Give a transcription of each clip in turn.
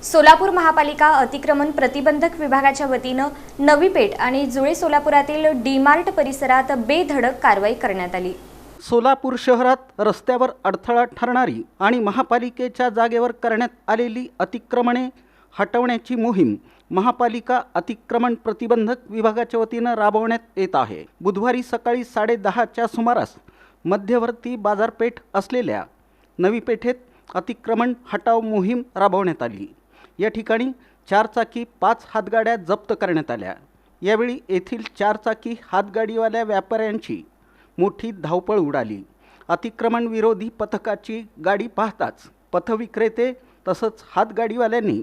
सोलापूर महापालिका अतिक्रमण प्रतिबंधक विभागाच्या वतीनं नवी पेठ आणि जुळे सोलापुरातील डी-मार्ट परिसरात बेधडक कारवाई करण्यात आली। सोलापूर शहरात रस्त्यावर अडथळा ठरणारी आणि महापालिकेच्या जागेवर करण्यात आलेली अतिक्रमणे हटवण्याची मोहीम महापालिका अतिक्रमण प्रतिबंधक विभागाच्या वतीनं राबवण्यात येत आहे। बुधवारी सकाळी 10:30च्या सुमारास मध्यवर्ती बाजारपेठ असलेल्या नवी पेठेत अतिक्रमण हटाव मोहीम राबवण्यात आली। या ठिकाणी 4 चाकी 5 हातगाड्या जप्त करण्यात आल्या। यावेळी येथील 4 चाकी हातगाडीवाल्या व्यापाऱ्यांची मोठी धावपळ उडाली। अतिक्रमण विरोधी पथकाची गाडी पाहताच पथविक्रेते तसंच हातगाडीवाल्यांनी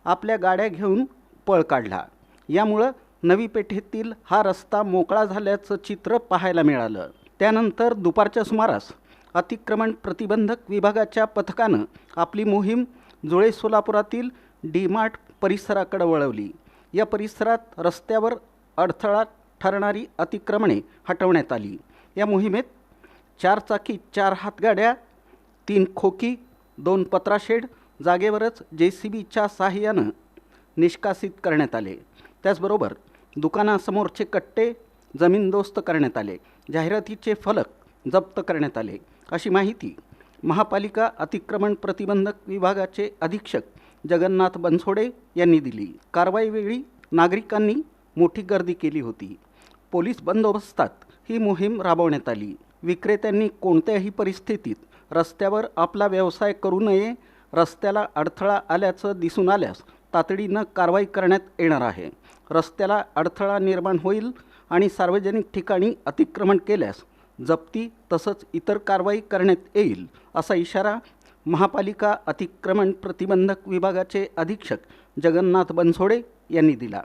आपल्या गाड्या घेऊन पळ काढला। यामुळे नवी पेठेतील हा रस्ता मोकळा झाल्याचं चित्र पाहायला मिळालं। त्यानंतर दुपारच्या सुमारास अतिक्रमण प्रतिबंधक विभागाच्या पथकानं आपली मोहीम जुळे सोलापुरातील डी-मार्ट परिसराकडे वळवली। या परिसरात रस्त्यावर अडथळा ठरणारी अतिक्रमणे हटवण्यात आली। या मोहिमेत 4 चाकी 4 हातगाड्या 3 खोकी 2 पत्राशेड जागेवरच JCBच्या सहाय्यानं निष्कासित करण्यात आले। त्याचबरोबर दुकानासमोरचे कट्टे जमीनदोस्त करण्यात आले। जाहिरातीचे फलक जप्त करण्यात आले, अशी माहिती महापालिका अतिक्रमण प्रतिबंधक विभागाचे अधीक्षक जगन्नाथ बनसोडे यांनी दिली। कारवाईवेळी नागरिकांनी मोठी गर्दी केली होती। पोलीस बंदोबस्तात ही मोहीम राबवण्यात आली। विक्रेत्यांनी कोणत्याही परिस्थितीत रस्त्यावर आपला व्यवसाय करू नये। रस्त्याला अडथळा आल्याचं दिसून आल्यास तातडीनं कारवाई करण्यात येणार आहे। रस्त्याला अडथळा निर्माण होईल आणि सार्वजनिक ठिकाणी अतिक्रमण केल्यास जप्ती तसंच इतर कारवाई करण्यात येईल, असा इशारा महापालिका अतिक्रमण प्रतिबंधक विभागाचे अधीक्षक जगन्नाथ बनसोडे यांनी दिला।